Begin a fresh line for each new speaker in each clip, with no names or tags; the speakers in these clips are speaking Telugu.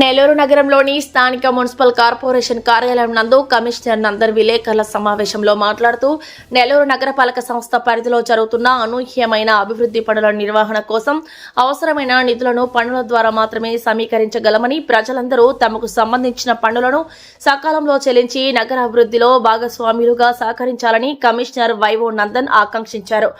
నెల్లూరు నగరంలోని స్థానిక మున్సిపల్ కార్పొరేషన్ కార్యాలయం నందు కమిషనర్ నందన్ విలేకరుల సమావేశంలో మాట్లాడుతూ నెల్లూరు నగరపాలక సంస్థ పరిధిలో జరుగుతున్న అనూహ్యమైన అభివృద్ధి పనుల నిర్వహణ కోసం అవసరమైన నిధులను పన్నుల ద్వారా మాత్రమే సమీకరించగలమని ప్రజలందరూ తమకు సంబంధించిన పన్నులను సకాలంలో చెల్లించి నగర అభివృద్ధిలో భాగస్వాములుగా సహకరించాలని కమిషనర్ వైవో నందన్ ఆకాంక్షించారు.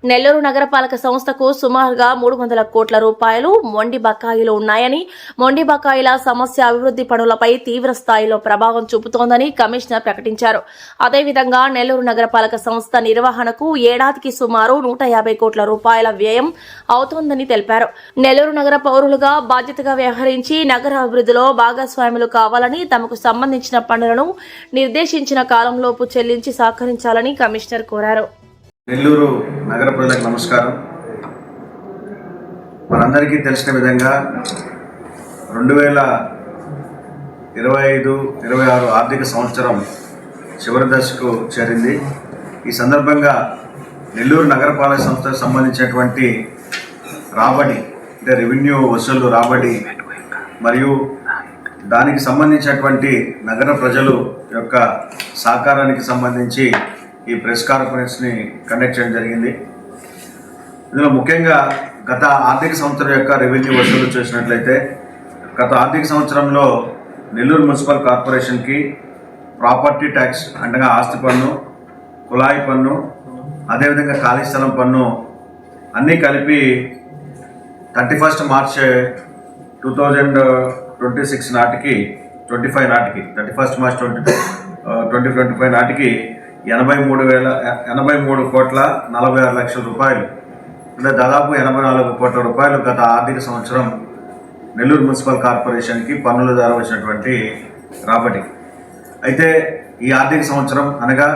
నెల్లూరు నగరపాలక సంస్థకు సుమారుగా 300 కోట్ల రూపాయలు మొండి బకాయిలు ఉన్నాయని, మొండి బకాయిల సమస్య అభివృద్ధి పనులపై తీవ్ర స్థాయిలో ప్రభావం చూపుతోందని కమిషనర్ ప్రకటించారు. అదేవిధంగా నెల్లూరు నగరపాలక సంస్థ నిర్వహణకు ఏడాదికి సుమారు 150 కోట్ల రూపాయల వ్యయం అవుతోందని తెలిపారు. నెల్లూరు నగర పౌరులుగా బాధ్యతగా వ్యవహరించి నగర అభివృద్ధిలో భాగస్వాములు కావాలని, తమకు సంబంధించిన పనులను నిర్దేశించిన కాలంలోపు చెల్లించి సహకరించాలని కమిషనర్ కోరారు.
నెల్లూరు నగర ప్రజలకు నమస్కారం. మనందరికీ తెలిసిన విధంగా 2025-26 ఆర్థిక సంవత్సరం చివరి దశకు చేరింది. ఈ సందర్భంగా నెల్లూరు నగరపాలక సంస్థకు సంబంధించినటువంటి రాబడి, అంటే రెవెన్యూ వసూలు రాబడి మరియు దానికి సంబంధించినటువంటి నగర ప్రజలు యొక్క సహకారానికి సంబంధించి ఈ ప్రెస్ కాన్ఫరెన్స్ని కండక్ట్ చేయడం జరిగింది. ఇందులో ముఖ్యంగా గత ఆర్థిక సంవత్సరం యొక్క రెవెన్యూ వసూలు చూసినట్లయితే గత ఆర్థిక సంవత్సరంలో నెల్లూరు మున్సిపల్ కార్పొరేషన్కి ప్రాపర్టీ ట్యాక్స్ అంటే ఆస్తి పన్ను, కుళాయి పన్ను, అదేవిధంగా ఖాళీ స్థలం పన్ను అన్నీ కలిపి 31 మార్చ్ 2026 నాటికి 25 నాటికి 31 మార్చ్ 2025 నాటికి 83 కోట్ల 46 లక్షల రూపాయలు, అంటే దాదాపు 84 కోట్ల రూపాయలు గత ఆర్థిక సంవత్సరం నెల్లూరు మున్సిపల్ కార్పొరేషన్కి పన్నుల ద్వారా వచ్చినటువంటి రాబడి. అయితే ఈ ఆర్థిక సంవత్సరం అనగా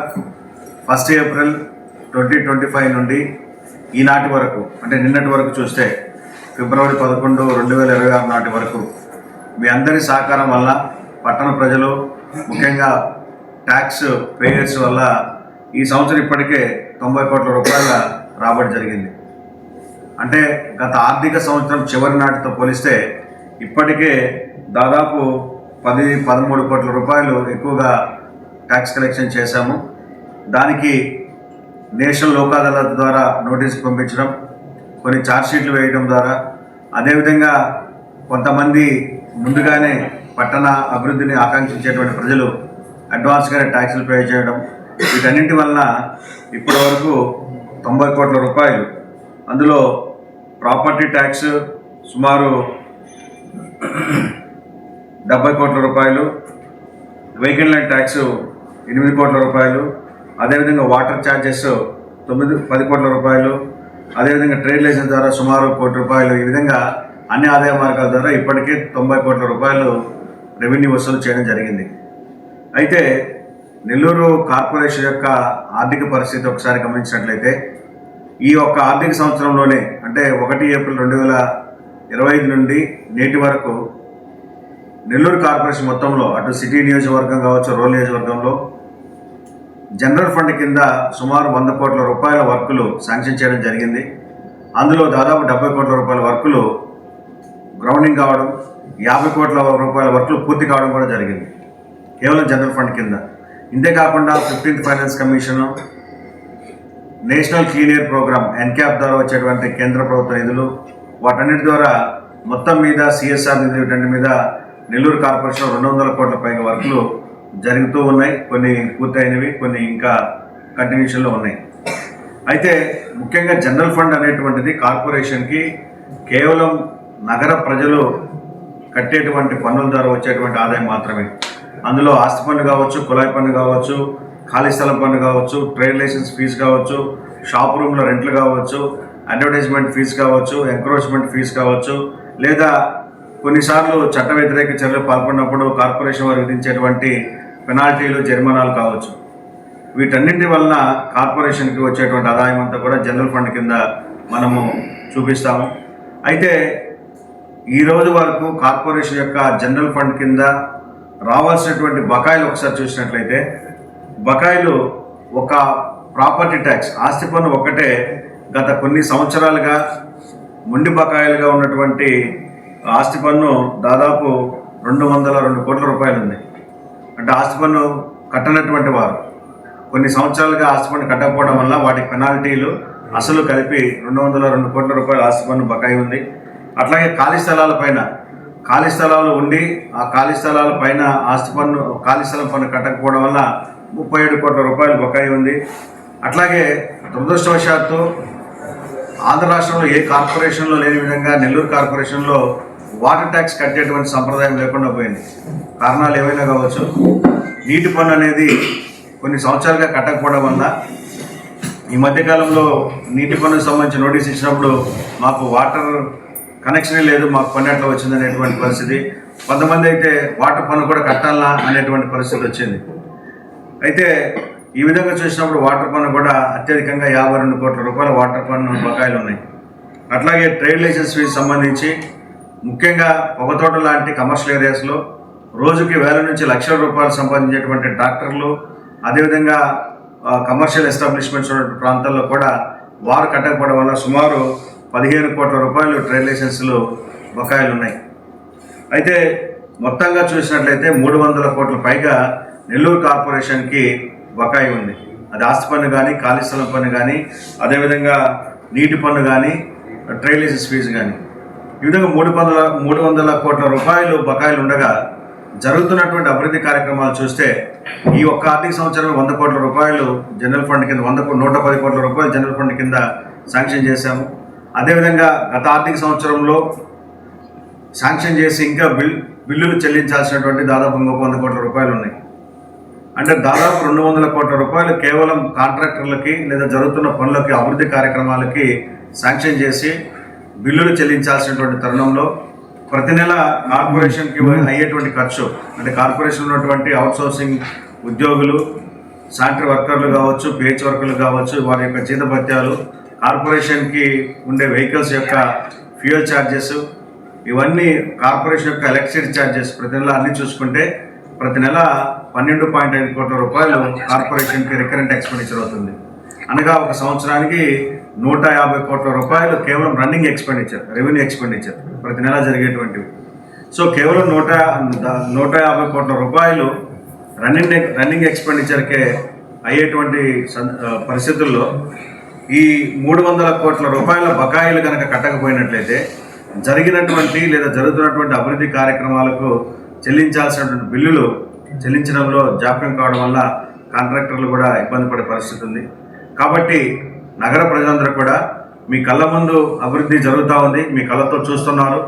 1 ఏప్రిల్ 2025 నుండి ఈనాటి వరకు, అంటే నిన్నటి వరకు చూస్తే ఫిబ్రవరి 11, 2026 నాటి వరకు మీ అందరి సహకారం వల్ల పట్టణ ప్రజలు, ముఖ్యంగా ట్యాక్స్ పేయర్స్ వల్ల ఈ సంవత్సరం ఇప్పటికే 90 కోట్ల రూపాయల రాబడి జరిగింది. అంటే గత ఆర్థిక సంవత్సరం చివరి నాటితో పోలిస్తే ఇప్పటికే దాదాపు 13 కోట్ల రూపాయలు ఎక్కువగా ట్యాక్స్ కలెక్షన్ చేశాము. దానికి నేషనల్ లోక్ అదాలత్ ద్వారా నోటీసు పంపించడం, కొన్ని ఛార్జ్షీట్లు వేయడం ద్వారా, అదేవిధంగా కొంతమంది ముందుగానే పట్టణ అభివృద్ధిని ఆకాంక్షించేటువంటి ప్రజలు అడ్వాన్స్గానే ట్యాక్సులు పే చేయడం, వీటన్నింటి వలన ఇప్పటి వరకు 90 కోట్ల రూపాయలు, అందులో ప్రాపర్టీ ట్యాక్స్ సుమారు 70 కోట్ల రూపాయలు, వెహికల్ ల్యాండ్ ట్యాక్స్ 8 కోట్ల రూపాయలు, అదేవిధంగా వాటర్ ఛార్జెస్ 10 కోట్ల రూపాయలు, అదేవిధంగా ట్రేడ్ లైసెన్స్ ద్వారా సుమారు 1 కోటి రూపాయలు, ఈ విధంగా అన్ని ఆదాయ మార్గాల ద్వారా ఇప్పటికే 90 కోట్ల రూపాయలు రెవెన్యూ వసూలు చేయడం జరిగింది. అయితే నెల్లూరు కార్పొరేషన్ యొక్క ఆర్థిక పరిస్థితి ఒకసారి గమనించినట్లయితే ఈ ఒక్క ఆర్థిక సంవత్సరంలోనే, అంటే 1 ఏప్రిల్ 2025 నుండి నేటి వరకు నెల్లూరు కార్పొరేషన్ మొత్తంలో అటు సిటీ నియోజకవర్గం కావచ్చు, రూరల్ నియోజకవర్గంలో జనరల్ ఫండ్ కింద సుమారు 100 కోట్ల రూపాయల వర్కులు శాంక్షన్ చేయడం జరిగింది. అందులో దాదాపు 70 కోట్ల రూపాయల వర్కులు గ్రౌండింగ్ కావడం, 50 కోట్ల రూపాయల వర్కులు పూర్తి కావడం కూడా జరిగింది కేవలం జనరల్ ఫండ్ కింద. ఇంతేకాకుండా 15th finance commission, national clean air programme NCAP ద్వారా వచ్చేటువంటి కేంద్ర ప్రభుత్వ నిధులు, వాటన్నిటి ద్వారా మొత్తం మీద సిఎస్ఆర్ నిధులు, వీటన్నిటి మీద నెల్లూరు కార్పొరేషన్ 200 కోట్ల పైగా వర్కులు జరుగుతూ ఉన్నాయి. కొన్ని పూర్తయినవి, కొన్ని ఇంకా కంటిన్యూషన్లో ఉన్నాయి. అయితే ముఖ్యంగా జనరల్ ఫండ్ అనేటువంటిది కార్పొరేషన్కి కేవలం నగర ప్రజలు కట్టేటువంటి పన్నుల ద్వారా వచ్చేటువంటి ఆదాయం మాత్రమే. అందులో ఆస్తి పన్ను కావచ్చు, కుళాయి పన్ను కావచ్చు, ఖాళీ స్థలం పన్ను కావచ్చు, ట్రేడ్ లైసెన్స్ ఫీజు కావచ్చు, షాప్ రూమ్ల రెంట్లు కావచ్చు, అడ్వర్టైజ్మెంట్ ఫీజు కావచ్చు, ఎంక్రోచ్మెంట్ ఫీజు కావచ్చు, లేదా కొన్నిసార్లు చట్ట వ్యతిరేక చర్యలు పాల్పడినప్పుడు కార్పొరేషన్ వారు విధించేటువంటి పెనాల్టీలు, జరిమానాలు కావచ్చు. వీటన్నింటి వలన కార్పొరేషన్కి వచ్చేటువంటి ఆదాయం అంతా కూడా జనరల్ ఫండ్ కింద మనము చూపిస్తాము. అయితే ఈ రోజు వరకు కార్పొరేషన్ యొక్క జనరల్ ఫండ్ కింద రావాల్సినటువంటి బకాయిలు ఒకసారి చూసినట్లయితే, బకాయిలు ఒక ప్రాపర్టీ ట్యాక్స్ ఆస్తి పన్ను ఒక్కటే గత కొన్ని సంవత్సరాలుగా మొండి బకాయిలుగా ఉన్నటువంటి ఆస్తి పన్ను దాదాపు 202 కోట్ల రూపాయలు ఉంది. అంటే ఆస్తి పన్ను కట్టనటువంటి వారు కొన్ని సంవత్సరాలుగా ఆస్తి పన్ను కట్టకపోవడం వల్ల వాటికి పెనాల్టీలు అసలు కలిపి 202 కోట్ల రూపాయల ఆస్తి పన్ను బకాయి ఉంది. అట్లాగే ఖాళీ స్థలాలు ఉండి ఆ ఖాళీ స్థలాల పైన ఖాళీ స్థలం పన్ను కట్టకపోవడం వల్ల 37 కోట్ల రూపాయలు బకాయి ఉంది. అట్లాగే దురదృష్టవశాత్తు ఆంధ్ర రాష్ట్రంలో ఏ కార్పొరేషన్లో లేని విధంగా నెల్లూరు కార్పొరేషన్లో వాటర్ ట్యాక్స్ కట్టేటువంటి సంప్రదాయం లేకుండా పోయింది. కారణాలు ఏవైనా కావచ్చు. నీటి పన్ను అనేది కొన్ని సంవత్సరాలుగా కట్టకపోవడం వల్ల ఈ మధ్యకాలంలో నీటి పన్నుకు సంబంధించి నోటీస్ ఇచ్చినప్పుడు మాకు వాటర్ కనెక్షనే లేదు, మాకు పన్ను ఎట్లా వచ్చింది అనేటువంటి పరిస్థితి. కొంతమంది అయితే వాటర్ పన్ను కూడా కట్టాలా అనేటువంటి పరిస్థితి వచ్చింది. అయితే ఈ విధంగా చూసినప్పుడు వాటర్ పన్ను కూడా అత్యధికంగా 52 కోట్ల రూపాయల వాటర్ పన్ను బకాయిలు ఉన్నాయి. అట్లాగే ట్రేడ్ లైసెన్స్ ఫీజు సంబంధించి ముఖ్యంగా పొగతోట లాంటి కమర్షియల్ ఏరియాస్లో రోజుకి వేల నుంచి లక్షల రూపాయలు సంపాదించేటువంటి ట్రాక్టర్లు, అదేవిధంగా కమర్షియల్ ఎస్టాబ్లిష్మెంట్స్ ఉన్న ప్రాంతాల్లో కూడా వారు కట్టకపోవడం వల్ల సుమారు 15 కోట్ల రూపాయలు ట్రేడ్ లైసెన్సులు బకాయిలు ఉన్నాయి. అయితే మొత్తంగా చూసినట్లయితే 300 కోట్ల పైగా నెల్లూరు కార్పొరేషన్కి బకాయి ఉంది. అది ఆస్తి పన్ను కానీ, ఖాళీ స్థలం పన్ను కానీ, అదేవిధంగా నీటి పన్ను కానీ, ట్రేడ్ లైసెన్స్ ఫీజు కానీ, ఈ విధంగా 300 కోట్ల రూపాయలు బకాయిలు ఉండగా జరుగుతున్నటువంటి అభివృద్ధి కార్యక్రమాలు చూస్తే ఈ ఒక్క ఆర్థిక సంవత్సరం 100 కోట్ల రూపాయలు జనరల్ ఫండ్ కింద 110 కోట్ల రూపాయలు జనరల్ ఫండ్ కింద శాంక్షన్ చేశాము. అదేవిధంగా గత ఆర్థిక సంవత్సరంలో శాంక్షన్ చేసి ఇంకా బిల్లులు చెల్లించాల్సినటువంటి దాదాపు 100 కోట్ల రూపాయలు ఉన్నాయి. అంటే దాదాపు 200 కోట్ల రూపాయలు కేవలం కాంట్రాక్టర్లకి లేదా జరుగుతున్న పనులకి, అభివృద్ధి కార్యక్రమాలకి శాంక్షన్ చేసి బిల్లులు చెల్లించాల్సినటువంటి తరుణంలో ప్రతి నెల కార్పొరేషన్కి అయ్యేటువంటి ఖర్చు, అంటే కార్పొరేషన్ ఉన్నటువంటి అవుట్సోర్సింగ్ ఉద్యోగులు, శానిటరీ వర్కర్లు కావచ్చు, పిహెచ్ వర్కర్లు కావచ్చు, వారి యొక్క జీతభత్యాలు, కార్పొరేషన్కి ఉండే వెహికల్స్ యొక్క ఫ్యూయల్ ఛార్జెస్, ఇవన్నీ కార్పొరేషన్ యొక్క ఎలక్ట్రిసిటీ ఛార్జెస్ ప్రతి నెల అన్నీ చూసుకుంటే ప్రతి నెల 12.5 కోట్ల రూపాయలు కార్పొరేషన్కి రికరెంట్ ఎక్స్పెండిచర్ అవుతుంది. అనగా ఒక సంవత్సరానికి 150 కోట్ల రూపాయలు కేవలం రన్నింగ్ ఎక్స్పెండిచర్, రెవెన్యూ ఎక్స్పెండిచర్ ప్రతి నెల జరిగేటువంటివి. సో కేవలం 150 కోట్ల రూపాయలు రన్నింగ్ ఎక్స్పెండిచర్కే అయ్యేటువంటి పరిస్థితుల్లో ఈ 300 కోట్ల రూపాయల బకాయిలు కనుక కట్టకపోయినట్లయితే జరిగినటువంటి లేదా జరుగుతున్నటువంటి అభివృద్ధి కార్యక్రమాలకు చెల్లించాల్సినటువంటి బిల్లులు చెల్లించడంలో జాప్యం కావడం వల్ల కాంట్రాక్టర్లు కూడా ఇబ్బంది పడే పరిస్థితి ఉంది. కాబట్టి నగర ప్రజలందరూ కూడా మీ కళ్ళ ముందు అభివృద్ధి జరుగుతూ ఉంది, మీ కళ్ళతో చూస్తున్నారు.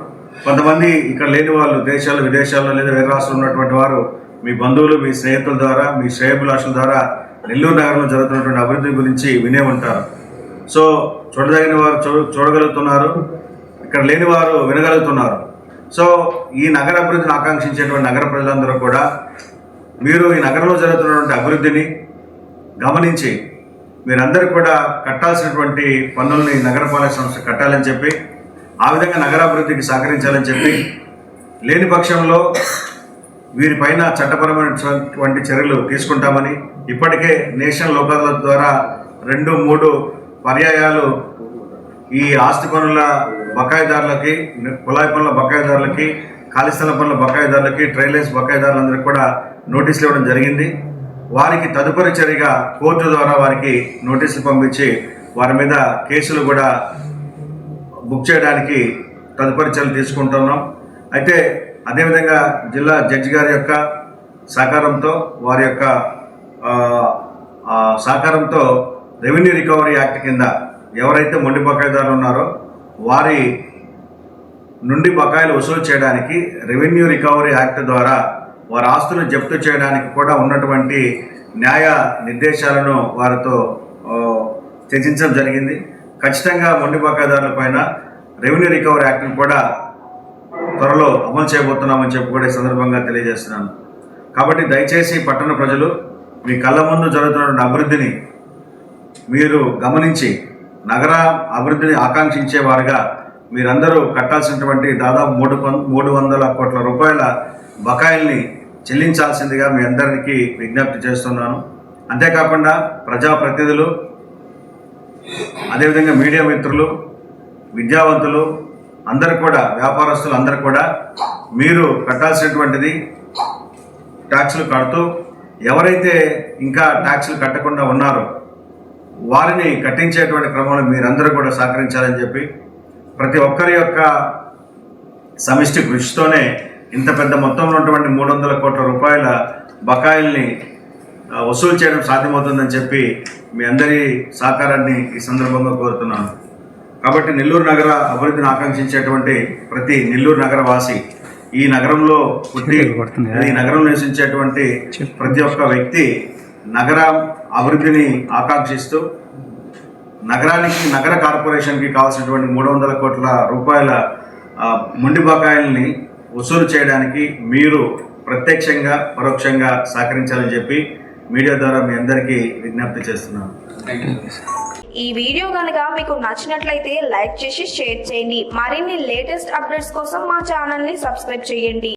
కొంతమంది ఇక్కడ లేని వాళ్ళు విదేశాల్లో లేదా వేరే రాష్ట్రంలో ఉన్నటువంటి వారు మీ బంధువులు, మీ స్నేహితుల ద్వారా, మీ శ్రేయోభిలాషుల ద్వారా నెల్లూరు నగరంలో జరుగుతున్నటువంటి అభివృద్ధి గురించి వినే ఉంటారు. సో చూడదగిన వారు చూడగలుగుతున్నారు, ఇక్కడ లేని వారు వినగలుగుతున్నారు. సో ఈ నగర అభివృద్ధిని ఆకాంక్షించేటువంటి నగర ప్రజలందరూ కూడా మీరు ఈ నగరంలో జరుగుతున్నటువంటి అభివృద్ధిని గమనించి మీరందరూ కూడా కట్టాల్సినటువంటి పన్నుల్ని నగరపాలక సంస్థ కట్టాలని చెప్పి, ఆ విధంగా నగరాభివృద్ధికి సహకరించాలని చెప్పి, లేని పక్షంలో వీరిపైన చట్టపరమైనటువంటి చర్యలు తీసుకుంటామని ఇప్పటికే నేషనల్ లోక్ అదాలత్ ద్వారా 2-3 పర్యాయాలు ఈ ఆస్తి పన్నుల బకాయిదారులకి, కుళాయి పన్నుల బకాయిదారులకి, ఖాళీ స్థలం పన్నుల బకాయిదారులకి, ట్రేడ్ లైసెన్స్ బకాయిదారులందరికీ కూడా నోటీసులు ఇవ్వడం జరిగింది. వారికి తదుపరి చర్యగా కోర్టు ద్వారా వారికి నోటీసులు పంపించి వారి మీద కేసులు కూడా బుక్ చేయడానికి తదుపరి చర్యలు తీసుకుంటున్నాం. అయితే అదేవిధంగా జిల్లా జడ్జి గారి యొక్క సహకారంతో, వారి యొక్క సహకారంతో రెవెన్యూ రికవరీ యాక్ట్ కింద ఎవరైతే మొండి బకాయిదారులు ఉన్నారో వారి నుండి బకాయిలు వసూలు చేయడానికి రెవెన్యూ రికవరీ యాక్ట్ ద్వారా వారి ఆస్తులను జప్తు చేయడానికి కూడా ఉన్నటువంటి న్యాయ నిర్దేశాలను వారితో చర్చించడం జరిగింది. ఖచ్చితంగా మొండి బకాయిదారుల పైన రెవెన్యూ రికవరీ యాక్ట్ని కూడా త్వరలో అమలు చేయబోతున్నామని చెప్పి కూడా ఈ సందర్భంగా తెలియజేస్తున్నాను. కాబట్టి దయచేసి పట్టణ ప్రజలు మీ కళ్ళ ముందు జరుగుతున్నటువంటి అభివృద్ధిని మీరు గమనించి నగర అభివృద్ధిని ఆకాంక్షించేవారుగా మీరందరూ కట్టాల్సినటువంటి దాదాపు 300 కోట్ల రూపాయల బకాయిల్ని చెల్లించాల్సిందిగా మీ అందరికీ విజ్ఞప్తి చేస్తున్నాను. అంతేకాకుండా ప్రజాప్రతినిధులు, అదేవిధంగా మీడియా మిత్రులు, విద్యావంతులు అందరూ కూడా, వ్యాపారస్తులు అందరూ కూడా మీరు కట్టాల్సినటువంటిది ట్యాక్సులు కడుతూ ఎవరైతే ఇంకా ట్యాక్సులు కట్టకుండా ఉన్నారో వారిని కట్టించేటువంటి క్రమంలో మీరందరూ కూడా సహకరించాలని చెప్పి ప్రతి ఒక్కరి యొక్క సమిష్టి కృషితోనే ఇంత పెద్ద మొత్తంలో ఉన్నటువంటి 300 కోట్ల రూపాయల బకాయిల్ని వసూలు చేయడం సాధ్యమవుతుందని చెప్పి మీ అందరి సహకారాన్ని ఈ సందర్భంగా కోరుతున్నాను. కాబట్టి నెల్లూరు నగర అభివృద్ధిని ఆకాంక్షించేటువంటి ప్రతి నెల్లూరు నగర వాసి, ఈ నగరంలో పుట్టి ఈ నగరంలో నివసించేటువంటి ప్రతి ఒక్క వ్యక్తి నగర అభివృద్ధిని ఆకాంక్షిస్తూ నగరానికి, నగర కార్పొరేషన్కి కావాల్సినటువంటి 300 కోట్ల రూపాయల మొండి బకాయిల్ని వసూలు చేయడానికి మీరు ప్రత్యక్షంగా పరోక్షంగా సహకరించాలని చెప్పి మీడియా ద్వారా మీ అందరికీ విజ్ఞప్తి చేస్తున్నాను.
ఈ వీడియో కనుక మీకు నచ్చినట్లయితే లైక్ చేసి షేర్ చేయండి. మరిన్ని లేటెస్ట్ అప్డేట్స్ కోసం మా ఛానల్ ని సబ్స్క్రైబ్ చేయండి.